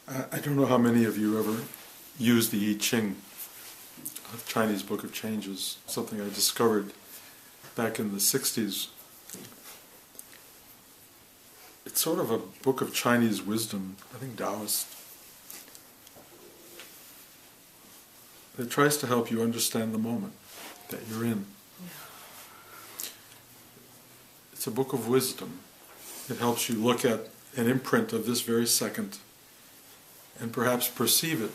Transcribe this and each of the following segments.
I don't know how many of you ever used the I Ching, a Chinese book of changes, something I discovered back in the 60s. It's sort of a book of Chinese wisdom, I think Taoist, that tries to help you understand the moment that you're in. It's a book of wisdom. It helps you look at an imprint of this very second and perhaps perceive it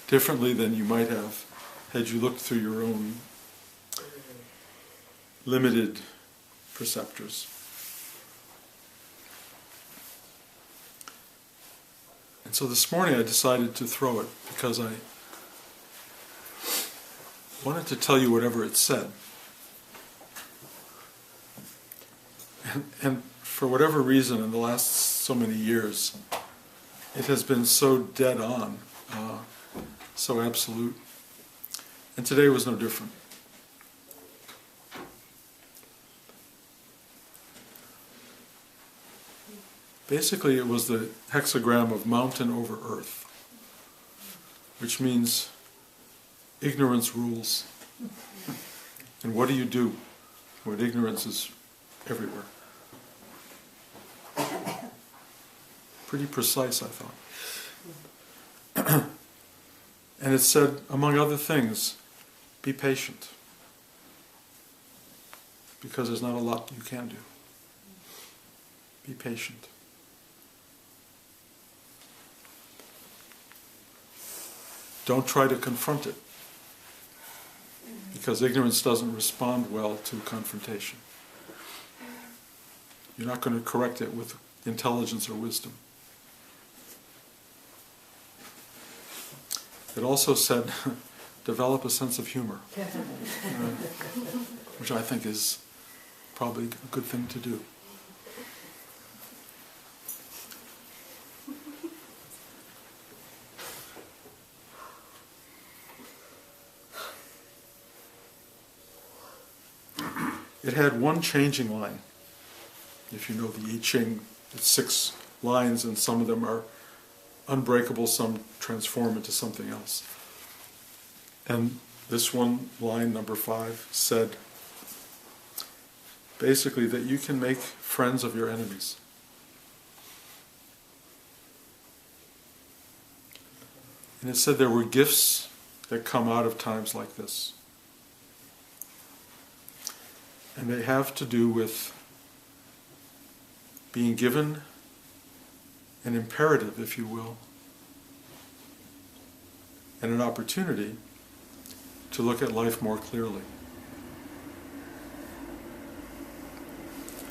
differently than you might have had you looked through your own limited perceptors. And so this morning I decided to throw it because I wanted to tell you whatever it said. And for whatever reason, in the last so many years, it has been so dead on, so absolute. And today was no different. Basically, it was the hexagram of mountain over earth, which means ignorance rules. And what do you do when ignorance is everywhere? Pretty precise, I thought. And it said, among other things, be patient. Because there's not a lot you can do. Be patient. Don't try to confront it. Because ignorance doesn't respond well to confrontation. You're not going to correct it with intelligence or wisdom. It also said, develop a sense of humor, which I think is probably a good thing to do. It had one changing line. If you know the I Ching, it's 6 lines and some of them are unbreakable, some transform into something else. And this one line, number 5, said basically that you can make friends of your enemies. And it said there were gifts that come out of times like this. And they have to do with being given an imperative, if you will, and an opportunity to look at life more clearly,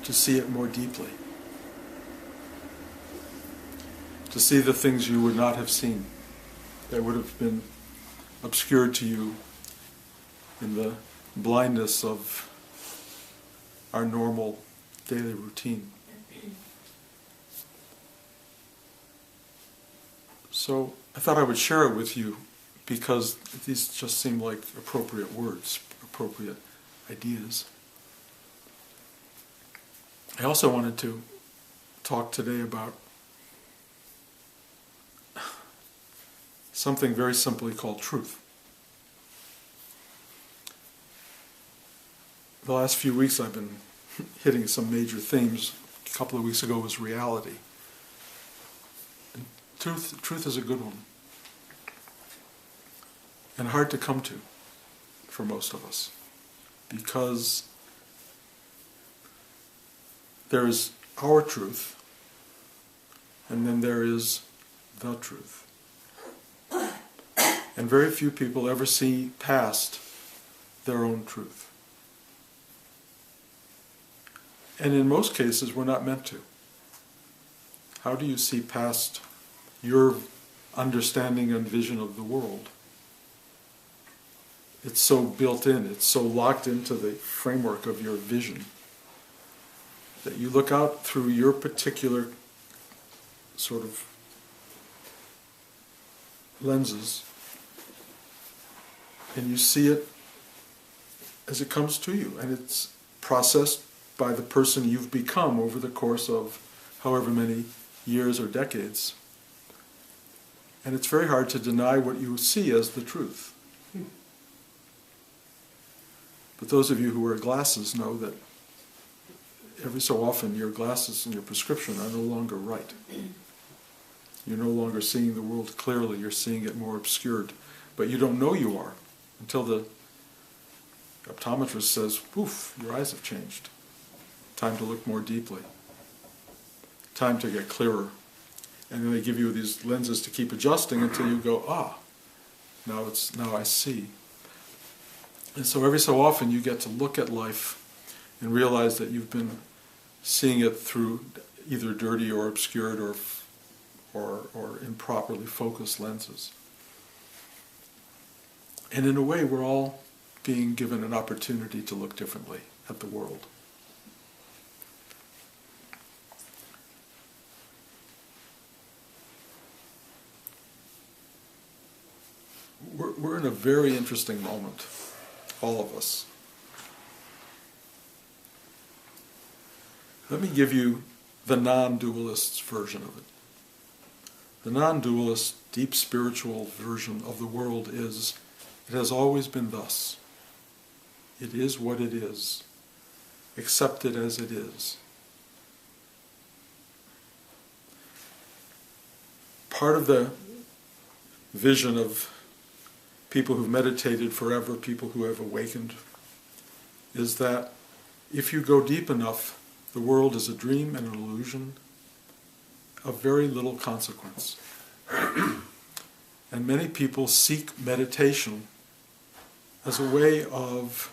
to see it more deeply, to see the things you would not have seen, that would have been obscured to you in the blindness of our normal daily routine. So I thought I would share it with you because these just seem like appropriate words, appropriate ideas. I also wanted to talk today about something very simply called truth. The last few weeks I've been hitting some major themes. A couple of weeks ago was reality. And truth is a good one. And hard to come to for most of us. Because there is our truth, and then there is the truth. And very few people ever see past their own truth. And in most cases, we're not meant to. How do you see past your understanding and vision of the world? It's so built in, it's so locked into the framework of your vision that you look out through your particular sort of lenses and you see it as it comes to you, and it's processed by the person you've become over the course of however many years or decades. And it's very hard to deny what you see as the truth. But those of you who wear glasses know that every so often your glasses and your prescription are no longer right. You're no longer seeing the world clearly, you're seeing it more obscured. But you don't know you are until the optometrist says, "Poof, your eyes have changed. Time to look more deeply. Time to get clearer." And then they give you these lenses to keep adjusting until you go, now I see. And so every so often you get to look at life and realize that you've been seeing it through either dirty or obscured or improperly focused lenses. And in a way, we're all being given an opportunity to look differently at the world. We're in a very interesting moment, all of us. Let me give you the non-dualist's version of it. The non-dualist, deep spiritual version of the world is, it has always been thus. It is what it is. Accept it as it is. Part of the vision of people who've meditated forever, people who have awakened, is that if you go deep enough, the world is a dream and an illusion of very little consequence. And many people seek meditation as a way of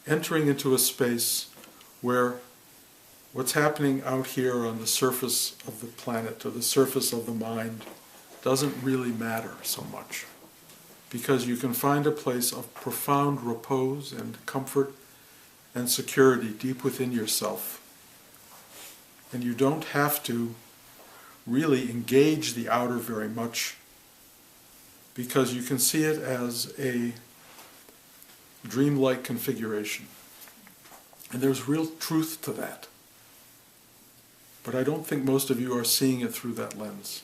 entering into a space where what's happening out here on the surface of the planet or the surface of the mind doesn't really matter so much. Because you can find a place of profound repose and comfort and security deep within yourself. And you don't have to really engage the outer very much, because you can see it as a dreamlike configuration. And there's real truth to that. But I don't think most of you are seeing it through that lens.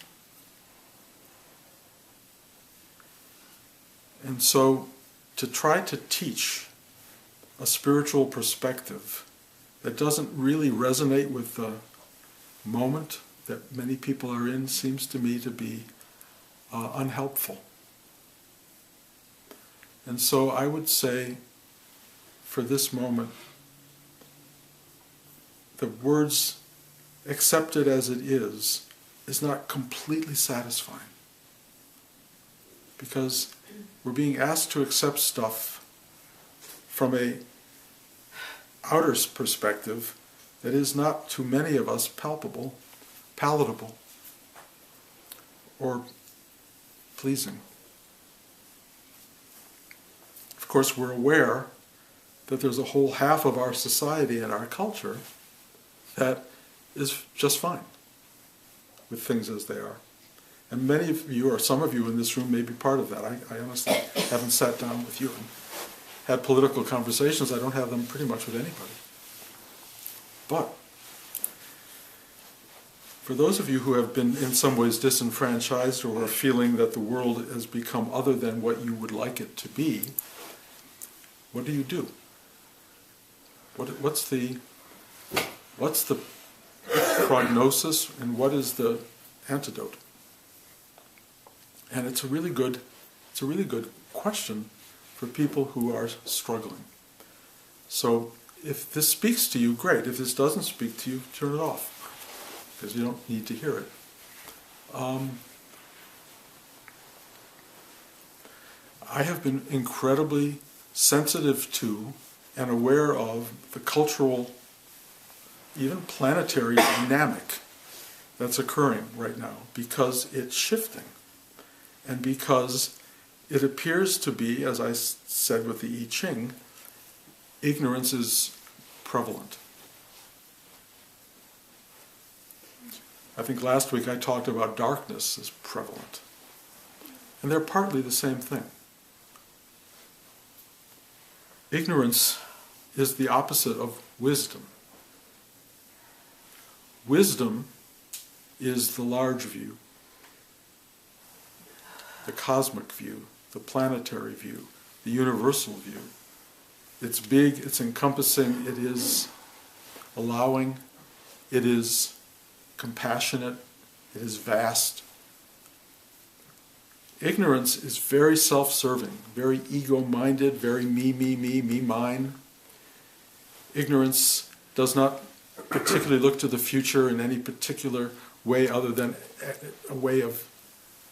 And so, to try to teach a spiritual perspective that doesn't really resonate with the moment that many people are in seems to me to be unhelpful. And so I would say, for this moment, the words "accept it as it is" not completely satisfying. Because we're being asked to accept stuff from a outer perspective that is not, to many of us, palatable, or pleasing. Of course, we're aware that there's a whole half of our society and our culture that is just fine with things as they are. And many of you, or some of you in this room, may be part of that. I honestly haven't sat down with you and had political conversations. I don't have them pretty much with anybody. But for those of you who have been in some ways disenfranchised or are feeling that the world has become other than what you would like it to be, what do? What's the prognosis and what is the antidote? And it's a really good question for people who are struggling. So if this speaks to you, great. If this doesn't speak to you, turn it off, because you don't need to hear it. I have been incredibly sensitive to and aware of the cultural, even planetary dynamic that's occurring right now, because it's shifting. And because it appears to be, as I said with the I Ching, ignorance is prevalent. I think last week I talked about darkness as prevalent. And they're partly the same thing. Ignorance is the opposite of wisdom. Wisdom is the large view. the cosmic view, the planetary view, the universal view. It's big, it's encompassing, it is allowing, it is compassionate, it is vast. Ignorance is very self-serving, very ego-minded, very me, mine. Ignorance does not particularly look to the future in any particular way other than a way of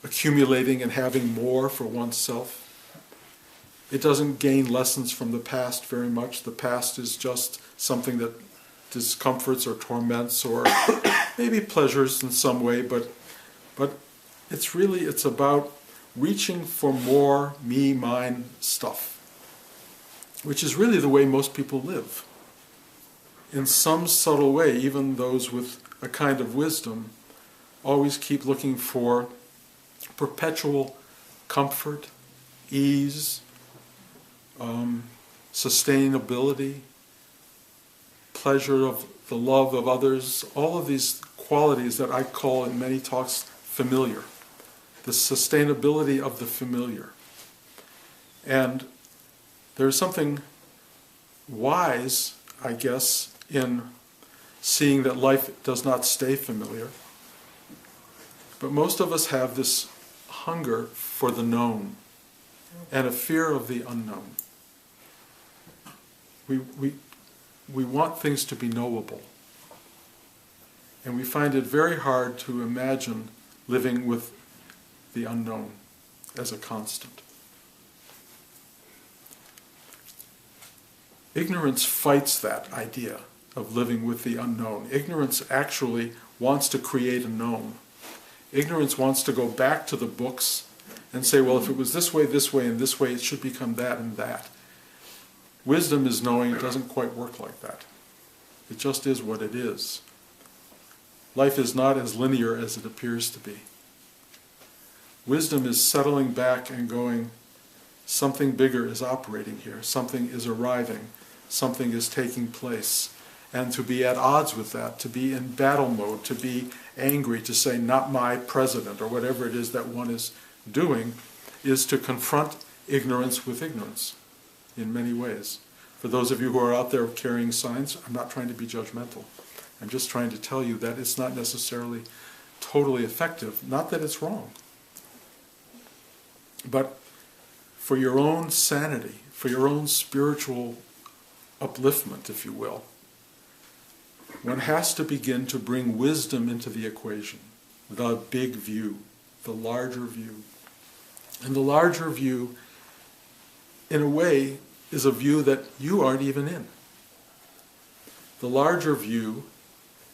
accumulating and having more for oneself. It doesn't gain lessons from the past very much. The past is just something that discomforts or torments or maybe pleasures in some way, but it's about reaching for more me, mine stuff, which is really the way most people live. In some subtle way, even those with a kind of wisdom always keep looking for perpetual comfort, ease, sustainability, pleasure of the love of others, all of these qualities that I call in many talks familiar, the sustainability of the familiar. And there's something wise, I guess, in seeing that life does not stay familiar. But most of us have this hunger for the known and a fear of the unknown. We want things to be knowable. And we find it very hard to imagine living with the unknown as a constant. Ignorance fights that idea of living with the unknown. Ignorance actually wants to create a known. Ignorance wants to go back to the books and say, well, if it was this way, and this way, it should become that and that. Wisdom is knowing it doesn't quite work like that. It just is what it is. Life is not as linear as it appears to be. Wisdom is settling back and going, something bigger is operating here, something is arriving, something is taking place. And to be at odds with that, to be in battle mode, to be angry, to say, not my president, or whatever it is that one is doing, is to confront ignorance with ignorance in many ways. For those of you who are out there carrying signs, I'm not trying to be judgmental. I'm just trying to tell you that it's not necessarily totally effective. Not that it's wrong. But for your own sanity, for your own spiritual upliftment, if you will, one has to begin to bring wisdom into the equation, the big view, the larger view. And the larger view, in a way, is a view that you aren't even in. The larger view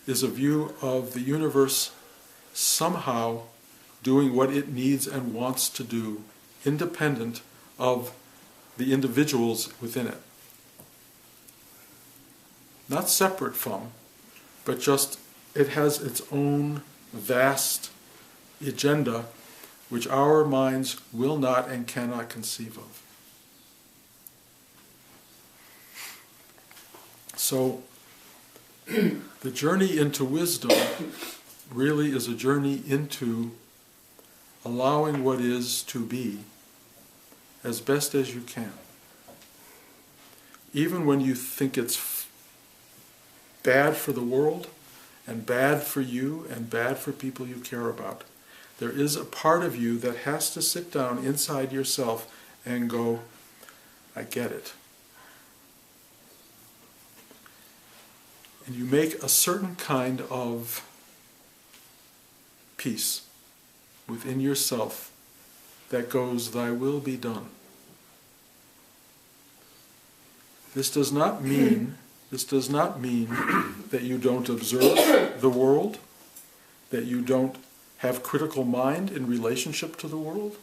is a view of the universe somehow doing what it needs and wants to do, independent of the individuals within it. Not separate from, but just it has its own vast agenda which our minds will not and cannot conceive of. So, the journey into wisdom really is a journey into allowing what is to be as best as you can. Even when you think it's bad for the world, and bad for you, and bad for people you care about, there is a part of you that has to sit down inside yourself and go, I get it. And you make a certain kind of peace within yourself that goes, thy will be done. This does not mean that you don't observe the world, that you don't have critical mind in relationship to the world,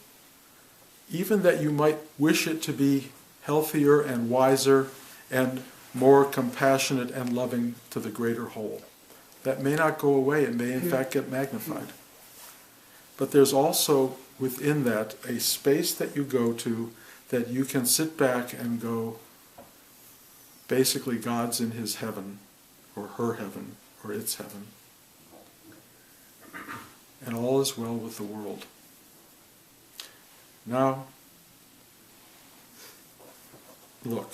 even that you might wish it to be healthier and wiser and more compassionate and loving to the greater whole. That may not go away, it may in fact get magnified. But there's also within that a space that you go to that you can sit back and go, basically God's in his heaven, or her heaven, or its heaven. And all is well with the world. Now, look,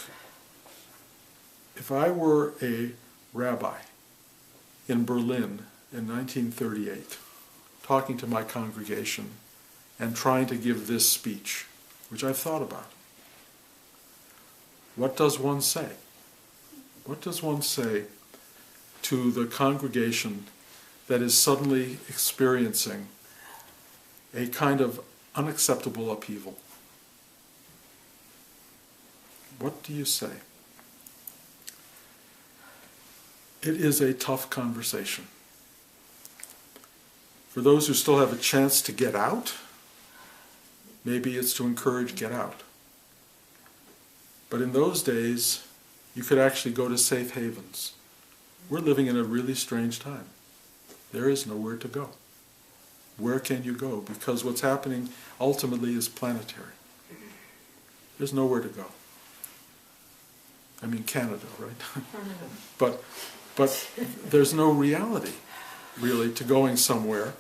if I were a rabbi in Berlin in 1938, talking to my congregation and trying to give this speech, which I've thought about, what does one say? What does one say to the congregation that is suddenly experiencing a kind of unacceptable upheaval? What do you say? It is a tough conversation. For those who still have a chance to get out, maybe it's to encourage get out. But in those days, you could actually go to safe havens. We're living in a really strange time. There is nowhere to go. Where can you go? Because what's happening ultimately is planetary. There's nowhere to go. I mean Canada, right? but there's no reality, really, to going somewhere.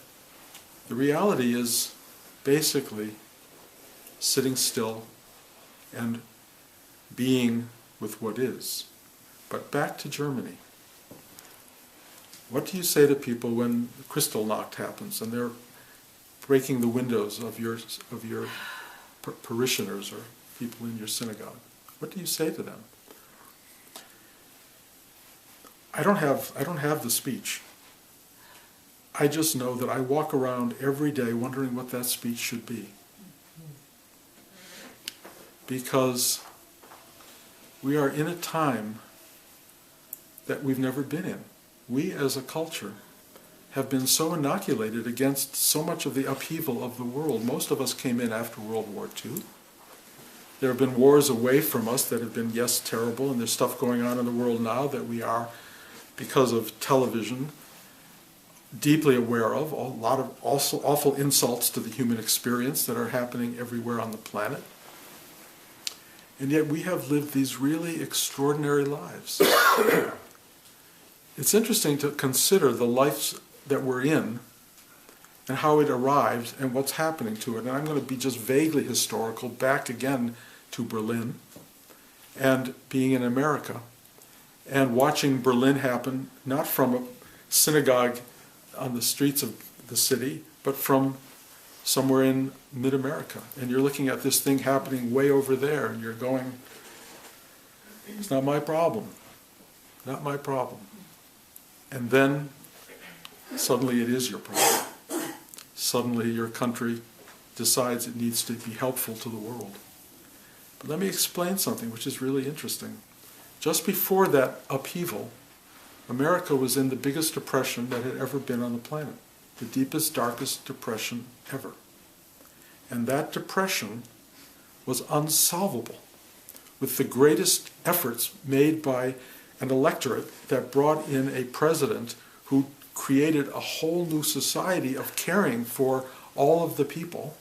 The reality is basically sitting still and being with what is. But back to Germany. What do you say to people when Kristallnacht happens and they're breaking the windows of your parishioners or people in your synagogue? What do you say to them? I don't have the speech. I just know that I walk around every day wondering what that speech should be. Because we are in a time that we've never been in. We as a culture have been so inoculated against so much of the upheaval of the world. Most of us came in after World War II. There have been wars away from us that have been, yes, terrible, and there's stuff going on in the world now that we are, because of television, deeply aware of. A lot of also awful insults to the human experience that are happening everywhere on the planet. And yet we have lived these really extraordinary lives. It's interesting to consider the lives that we're in and how it arrived and what's happening to it. And I'm going to be just vaguely historical, back again to Berlin and being in America and watching Berlin happen, not from a synagogue on the streets of the city, but from somewhere in mid-America. And you're looking at this thing happening way over there, and you're going, it's not my problem. Not my problem. And then, suddenly it is your problem. Suddenly your country decides it needs to be helpful to the world. But let me explain something which is really interesting. Just before that upheaval, America was in the biggest depression that had ever been on the planet. The deepest, darkest depression ever. And that depression was unsolvable, with the greatest efforts made by an electorate that brought in a president who created a whole new society of caring for all of the people.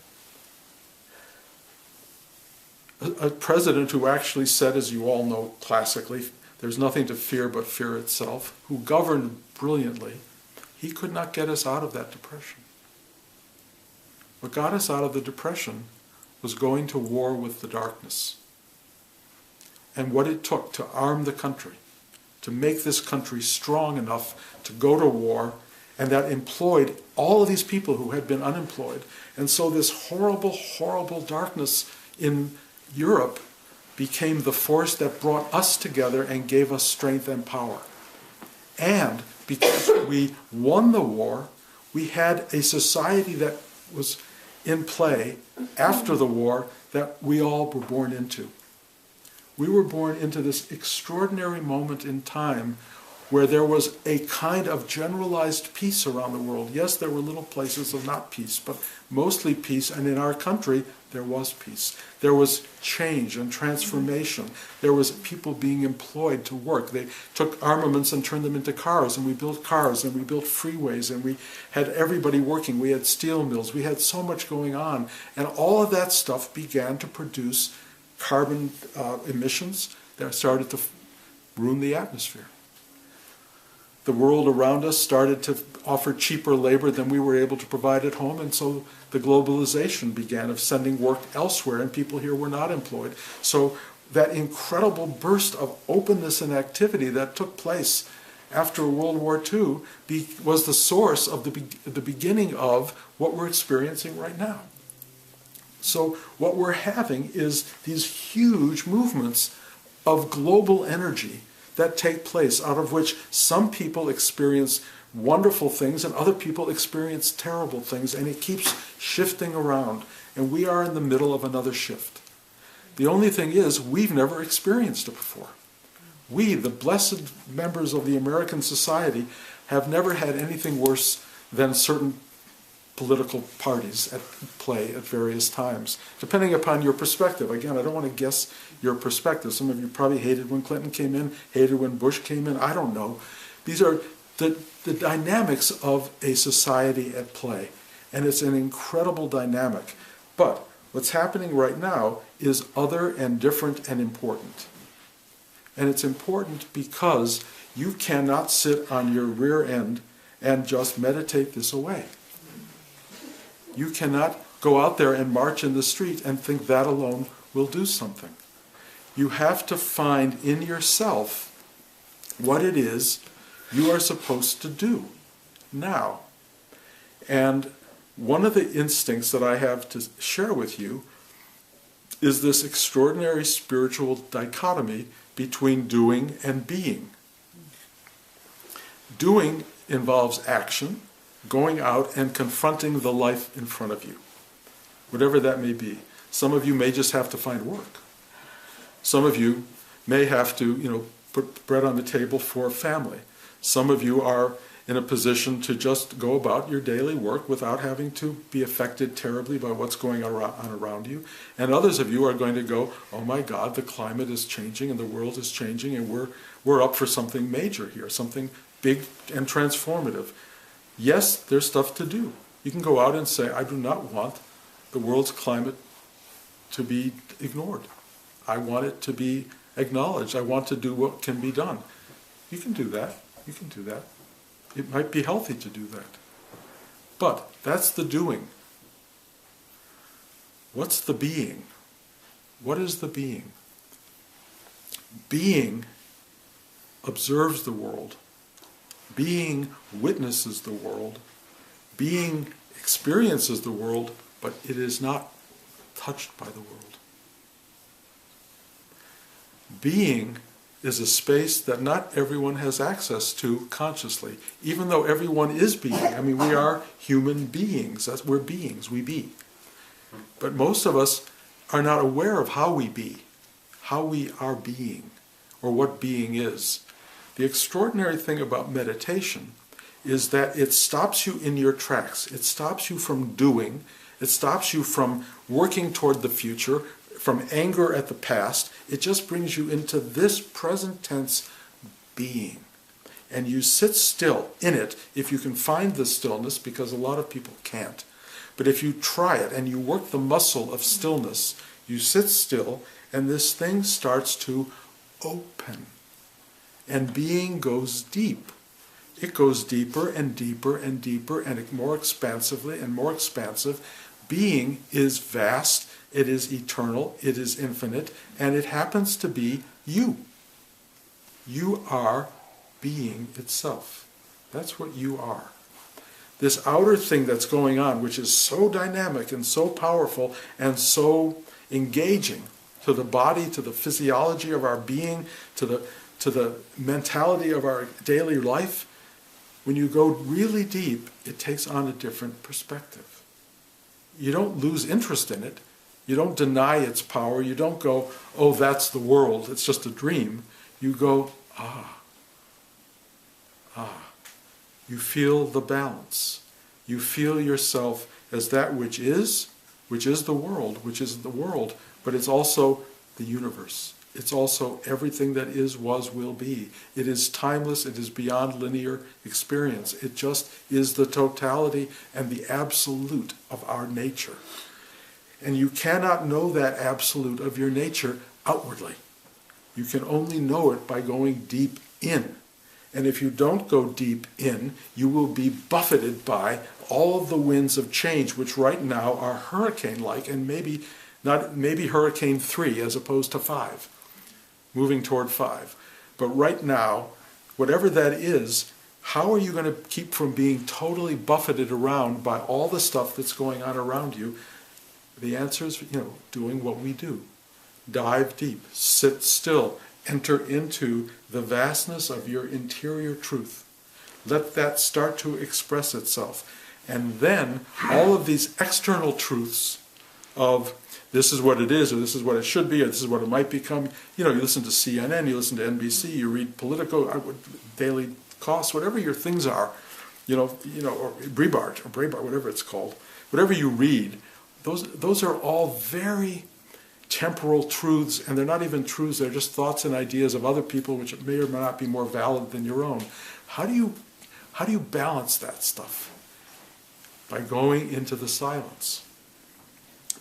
A president who actually said, as you all know classically, there's nothing to fear but fear itself, who governed brilliantly. He could not get us out of that depression. What got us out of the depression was going to war with the darkness. And what it took to arm the country, to make this country strong enough to go to war, and that employed all of these people who had been unemployed. And so this horrible, horrible darkness in Europe became the force that brought us together and gave us strength and power. And because we won the war, we had a society that was in play after the war that we all were born into. We were born into this extraordinary moment in time where there was a kind of generalized peace around the world. Yes, there were little places of not peace, but mostly peace, and in our country, there was peace. There was change and transformation. There was people being employed to work. They took armaments and turned them into cars, and we built cars, and we built freeways, and we had everybody working. We had steel mills. We had so much going on, and all of that stuff began to produce carbon emissions that started to ruin the atmosphere. the world around us started to offer cheaper labor than we were able to provide at home, and so the globalization began of sending work elsewhere, and people here were not employed. So that incredible burst of openness and activity that took place after World War II was the source of the beginning of what we're experiencing right now. So what we're having is these huge movements of global energy that take place, out of which some people experience wonderful things and other people experience terrible things, and it keeps shifting around. And we are in the middle of another shift. The only thing is, we've never experienced it before. We, the blessed members of the American society, have never had anything worse than certain political parties at play at various times, depending upon your perspective. Again, I don't want to guess your perspective. Some of you probably hated when Clinton came in, hated when Bush came in. I don't know. These are the dynamics of a society at play, and it's an incredible dynamic. But what's happening right now is other and different and important. And it's important because you cannot sit on your rear end and just meditate this away. You cannot go out there and march in the street and think that alone will do something. You have to find in yourself what it is you are supposed to do now. And one of the instincts that I have to share with you is this extraordinary spiritual dichotomy between doing and being. Doing involves action, going out and confronting the life in front of you, whatever that may be. Some of you may just have to find work. Some of you may have to, put bread on the table for a family. Some of you are in a position to just go about your daily work without having to be affected terribly by what's going on around you. And others of you are going to go, oh my God, the climate is changing and the world is changing, and we're up for something major here, something big and transformative. Yes, there's stuff to do. You can go out and say, I do not want the world's climate to be ignored. I want it to be acknowledged. I want to do what can be done. You can do that. You can do that. It might be healthy to do that. But that's the doing. What's the being? What is the being? Being observes the world. Being witnesses the world. Being experiences the world, but it is not touched by the world. Being is a space that not everyone has access to consciously, even though everyone is being. I mean, we are human beings. We're beings, we be. But most of us are not aware of how we be, how we are being, or what being is. The extraordinary thing about meditation is that it stops you in your tracks. It stops you from doing. It stops you from working toward the future, from anger at the past. It just brings you into this present tense being. And you sit still in it if you can find the stillness, because a lot of people can't. But if you try it and you work the muscle of stillness, you sit still and this thing starts to open. And being goes deep. It goes deeper and deeper and deeper and more expansively and more expansive. Being is vast. It is eternal, it is infinite, and it happens to be you. You are being itself. That's what you are. This outer thing that's going on, which is so dynamic and so powerful and so engaging to the body, to the physiology of our being, to the mentality of our daily life, when you go really deep, it takes on a different perspective. You don't lose interest in it. You don't deny its power. You don't go, oh, that's the world, it's just a dream. You go, ah. You feel the balance. You feel yourself as that which is the world, but it's also the universe. It's also everything that is, was, will be. It is timeless. It is beyond linear experience. It just is the totality and the absolute of our nature. And you cannot know that absolute of your nature outwardly. You can only know it by going deep in. And if you don't go deep in, you will be buffeted by all of the winds of change, which right now are hurricane-like, and maybe hurricane 3 as opposed to 5, moving toward 5. But right now, whatever that is, how are you going to keep from being totally buffeted around by all the stuff that's going on around you? The answer is, doing what we do. Dive deep, sit still, enter into the vastness of your interior truth. Let that start to express itself. And then all of these external truths of this is what it is, or this is what it should be, or this is what it might become. You listen to CNN, you listen to NBC, you read Politico, Daily Costs, whatever your things are, or Breitbart, whatever it's called. Whatever you read, those are all very temporal truths, and they're not even truths, they're just thoughts and ideas of other people which may or may not be more valid than your own. How do you balance that stuff? By going into the silence.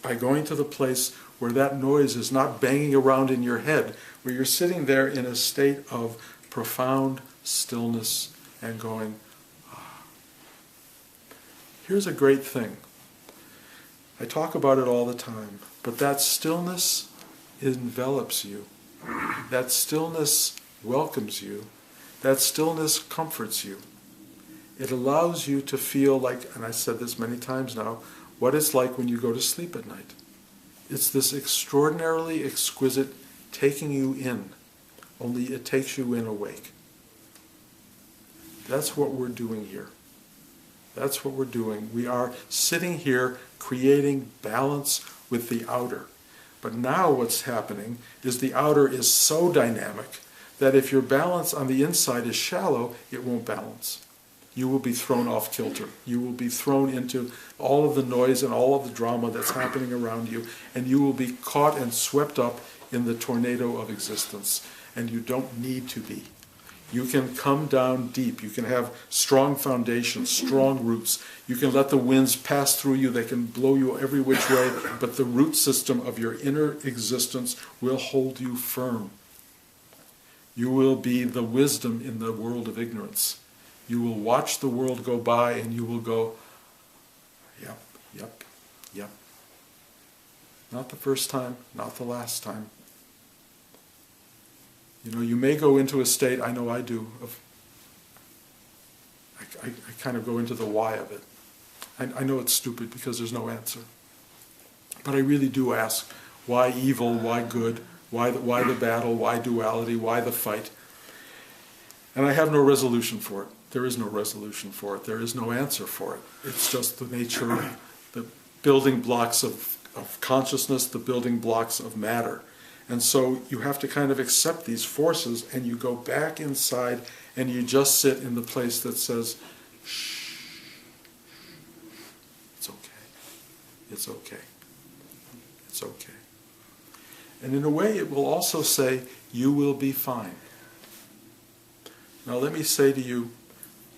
By going to the place where that noise is not banging around in your head, where you're sitting there in a state of profound stillness and going, ah. Here's a great thing. I talk about it all the time, but that stillness envelops you. That stillness welcomes you. That stillness comforts you. It allows you to feel like, and I said this many times now, what it's like when you go to sleep at night. It's this extraordinarily exquisite taking you in, only it takes you in awake. That's what we're doing here. That's what we're doing. We are sitting here creating balance with the outer. But now what's happening is the outer is so dynamic that if your balance on the inside is shallow, it won't balance. You will be thrown off kilter. You will be thrown into all of the noise and all of the drama that's happening around you, and you will be caught and swept up in the tornado of existence. And you don't need to be. You can come down deep. You can have strong foundations, strong roots. You can let the winds pass through you. They can blow you every which way, but the root system of your inner existence will hold you firm. You will be the wisdom in the world of ignorance. You will watch the world go by and you will go, yep, yep, yep. Not the first time, not the last time. You may go into a state, I know I do, of I kind of go into the why of it. I know it's stupid because there's no answer. But I really do ask, why evil, why good, why the battle, why duality, why the fight? And I have no resolution for it. There is no resolution for it. There is no answer for it. It's just the nature, the building blocks of consciousness, the building blocks of matter. And so you have to kind of accept these forces, and you go back inside and you just sit in the place that says, shh, it's okay, it's okay, it's okay. And in a way it will also say, you will be fine. Now let me say to you,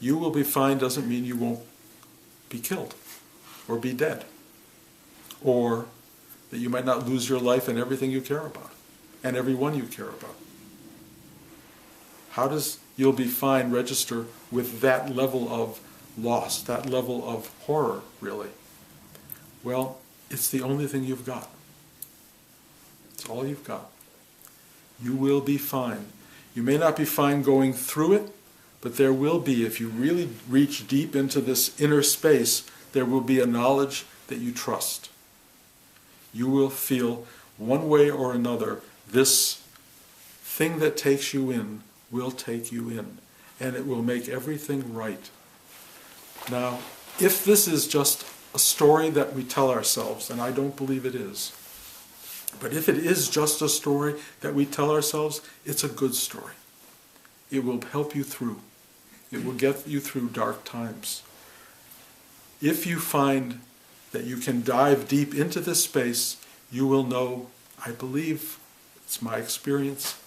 you will be fine doesn't mean you won't be killed or be dead, or that you might not lose your life and everything you care about and everyone you care about. How does you'll be fine register with that level of loss, that level of horror, really? Well, it's the only thing you've got. It's all you've got. You will be fine. You may not be fine going through it, but there will be, if you really reach deep into this inner space, there will be a knowledge that you trust. You will feel one way or another, this thing that takes you in will take you in, and it will make everything right. Now, if this is just a story that we tell ourselves, and I don't believe it is, but if it is just a story that we tell ourselves, it's a good story. It will help you through. It will get you through dark times. If you find that you can dive deep into this space, you will know, I believe, it's my experience,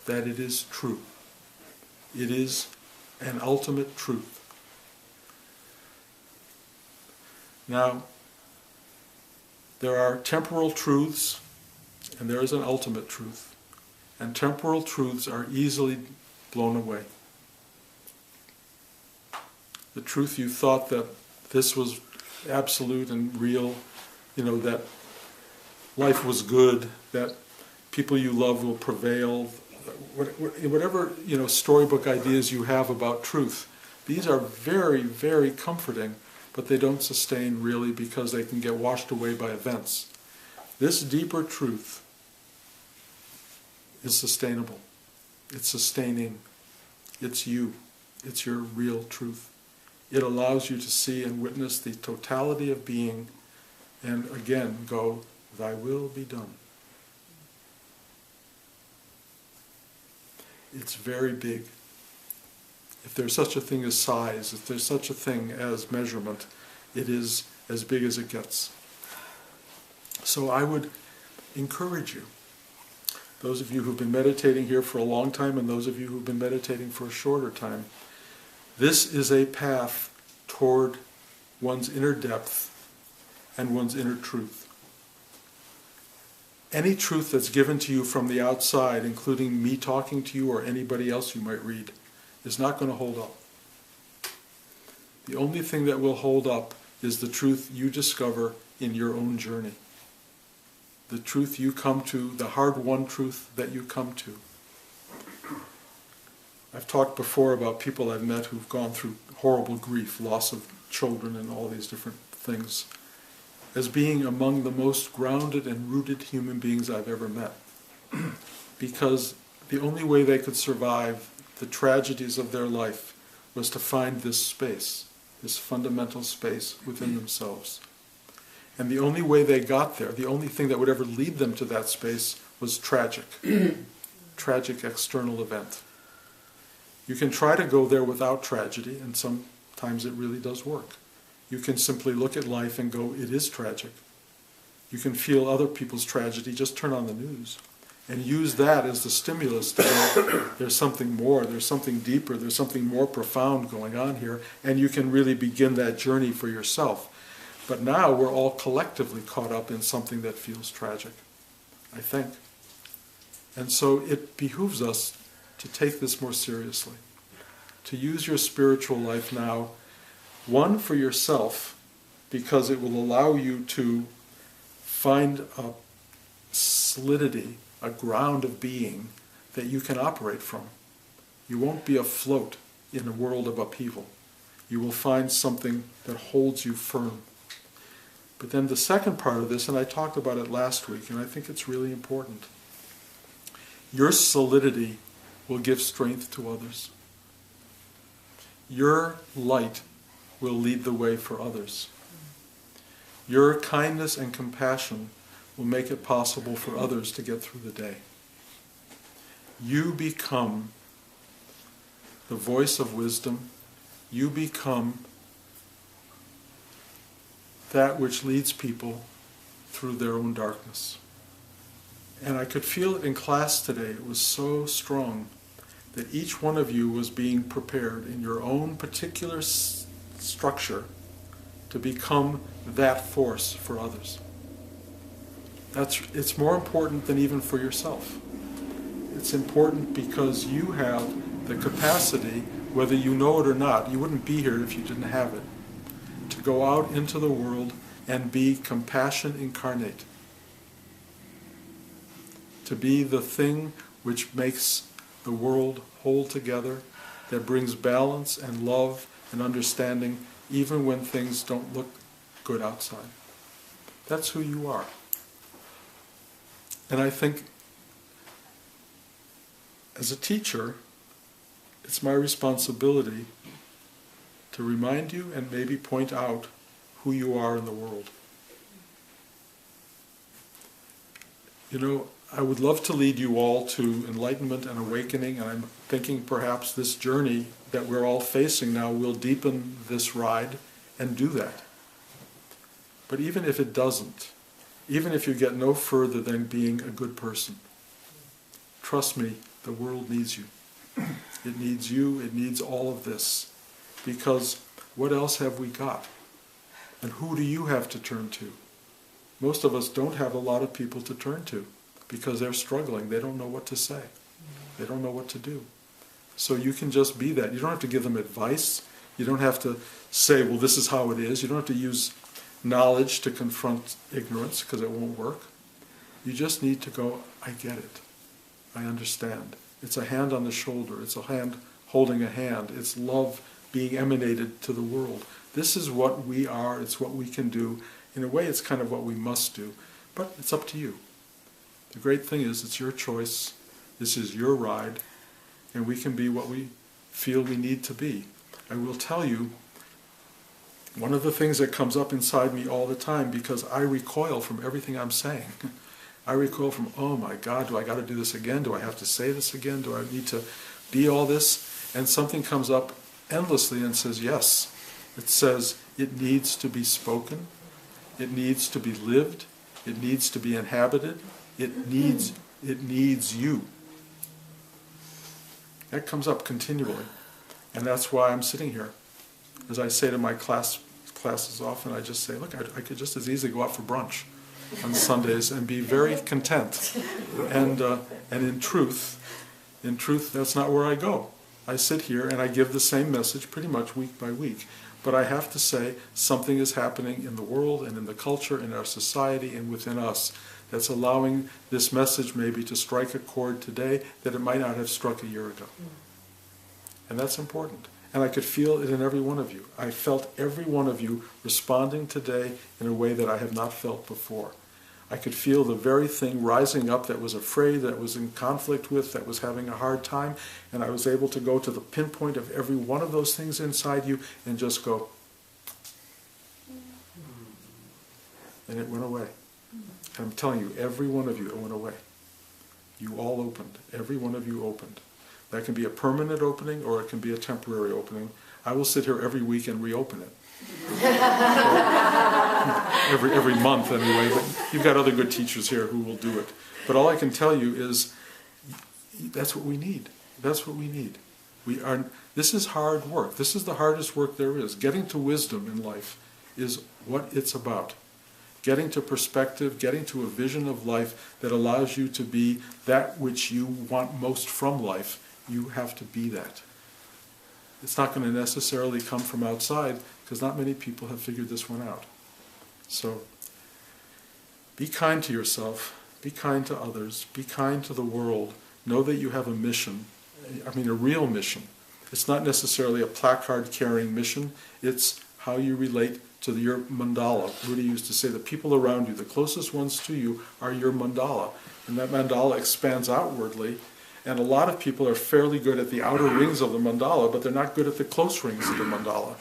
that it is true. It is an ultimate truth. Now, there are temporal truths, and there is an ultimate truth. And temporal truths are easily blown away. the truth you thought that this was absolute and real, that life was good, that people you love will prevail, whatever, storybook ideas you have about truth. These are very, very comforting, but they don't sustain really because they can get washed away by events. This deeper truth is sustainable. It's sustaining. It's you. It's your real truth. It allows you to see and witness the totality of being and again go, thy will be done. It's very big. If there's such a thing as size, if there's such a thing as measurement, it is as big as it gets. So I would encourage you, those of you who've been meditating here for a long time and those of you who've been meditating for a shorter time, this is a path toward one's inner depth and one's inner truth. Any truth that's given to you from the outside, including me talking to you or anybody else you might read, is not going to hold up. The only thing that will hold up is the truth you discover in your own journey. The truth you come to, the hard-won truth that you come to. I've talked before about people I've met who've gone through horrible grief, loss of children and all these different things, as being among the most grounded and rooted human beings I've ever met. Because the only way they could survive the tragedies of their life was to find this space, this fundamental space within themselves. And the only way they got there, the only thing that would ever lead them to that space was tragic. Tragic external event. You can try to go there without tragedy, and sometimes it really does work. You can simply look at life and go, it is tragic. You can feel other people's tragedy, just turn on the news. And use that as the stimulus to go, there's something more, there's something deeper, there's something more profound going on here, and you can really begin that journey for yourself. But now we're all collectively caught up in something that feels tragic, I think. And so it behooves us to take this more seriously, to use your spiritual life now, one, for yourself, because it will allow you to find a solidity, a ground of being that you can operate from. You won't be afloat in a world of upheaval. You will find something that holds you firm. But then the second part of this, and I talked about it last week, and I think it's really important. Your solidity will give strength to others. Your light will lead the way for others. Your kindness and compassion will make it possible for others to get through the day. You become the voice of wisdom. You become that which leads people through their own darkness. And I could feel it in class today. It was so strong that each one of you was being prepared in your own particular structure to become that force for others. It's more important than even for yourself. It's important because you have the capacity, whether you know it or not, you wouldn't be here if you didn't have it, to go out into the world and be compassion incarnate. To be the thing which makes the world whole together, that brings balance and love and understanding even when things don't look good outside. That's who you are. And I think as a teacher, it's my responsibility to remind you and maybe point out who you are in the world. You know, I would love to lead you all to enlightenment and awakening, and I'm thinking perhaps this journey that we're all facing now will deepen this ride and do that. But even if it doesn't, even if you get no further than being a good person, trust me, the world needs you. It needs you, it needs all of this. Because what else have we got? And who do you have to turn to? Most of us don't have a lot of people to turn to because they're struggling. They don't know what to say. They don't know what to do. So you can just be that. You don't have to give them advice. You don't have to say, well, this is how it is. You don't have to use knowledge to confront ignorance, because it won't work. You just need to go, I get it. I understand. It's a hand on the shoulder. It's a hand holding a hand. It's love being emanated to the world. This is what we are. It's what we can do. In a way, it's kind of what we must do. But it's up to you. The great thing is, it's your choice. This is your ride. And we can be what we feel we need to be. I will tell you, one of the things that comes up inside me all the time, because I recoil from everything I'm saying. I recoil from, oh my God, do I got to do this again? Do I have to say this again? Do I need to be all this? And something comes up endlessly and says, yes. It says it needs to be spoken. It needs to be lived. It needs to be inhabited. It needs you. That comes up continually. And that's why I'm sitting here. As I say to my classes often, I just say, look, I could just as easily go out for brunch on Sundays and be very content. And in truth, that's not where I go. I sit here and I give the same message pretty much week by week. But I have to say, something is happening in the world and in the culture, in our society and within us, that's allowing this message maybe to strike a chord today that it might not have struck a year ago. And that's important. And I could feel it in every one of you. I felt every one of you responding today in a way that I have not felt before. I could feel the very thing rising up that was afraid, that was in conflict with, that was having a hard time, and I was able to go to the pinpoint of every one of those things inside you and just go, and it went away. And I'm telling you, every one of you, it went away. You all opened. Every one of you opened. That can be a permanent opening or it can be a temporary opening. I will sit here every week and reopen it. every month anyway, but you've got other good teachers here who will do it. But all I can tell you is that's what we need. That's what we need. This is hard work. This is the hardest work there is. Getting to wisdom in life is what it's about. Getting to perspective, getting to a vision of life that allows you to be that which you want most from life. You have to be that. It's not going to necessarily come from outside, because not many people have figured this one out. So, be kind to yourself, be kind to others, be kind to the world. Know that you have a mission, a real mission. It's not necessarily a placard-carrying mission, it's how you relate to your mandala. Rudy used to say the people around you, the closest ones to you, are your mandala. And that mandala expands outwardly. And a lot of people are fairly good at the outer rings of the mandala, but they're not good at the close rings of the mandala.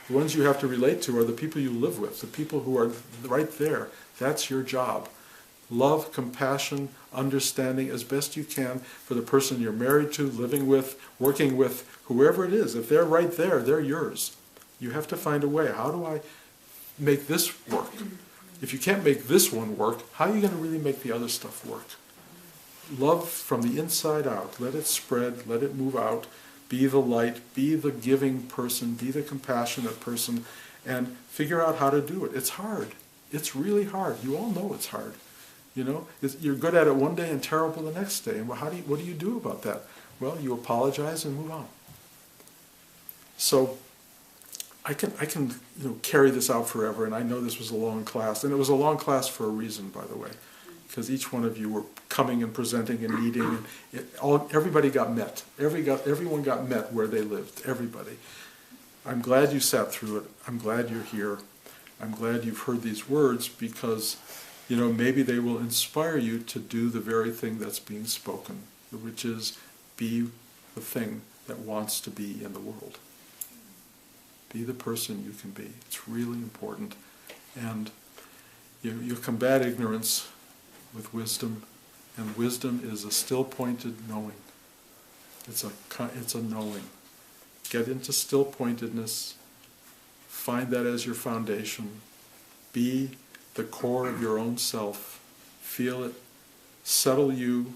The ones you have to relate to are the people you live with, the people who are right there. That's your job. Love, compassion, understanding as best you can for the person you're married to, living with, working with, whoever it is. If they're right there, they're yours. You have to find a way. How do I make this work? If you can't make this one work, how are you going to really make the other stuff work? Love from the inside out. Let it spread. Let it move out. Be the light. Be the giving person. Be the compassionate person. And figure out how to do it. It's hard. It's really hard. You all know it's hard. You know, you're good at it one day and terrible the next day. And what do you do about that? Well, you apologize and move on. So I can carry this out forever. And I know this was a long class, and it was a long class for a reason, by the way. Because each one of you were coming and presenting and meeting, and everybody got met. Everyone got met where they lived. Everybody. I'm glad you sat through it. I'm glad you're here. I'm glad you've heard these words, because maybe they will inspire you to do the very thing that's being spoken, which is be the thing that wants to be in the world. Be the person you can be. It's really important, and you combat ignorance with wisdom, and wisdom is a still-pointed knowing. It's a knowing. Get into still-pointedness. Find that as your foundation. Be the core of your own self. Feel it. Settle you.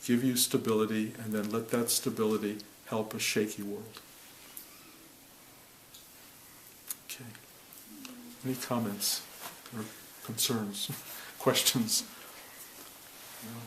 Give you stability, and then let that stability help a shaky world. Okay. Any comments or concerns? Questions? No.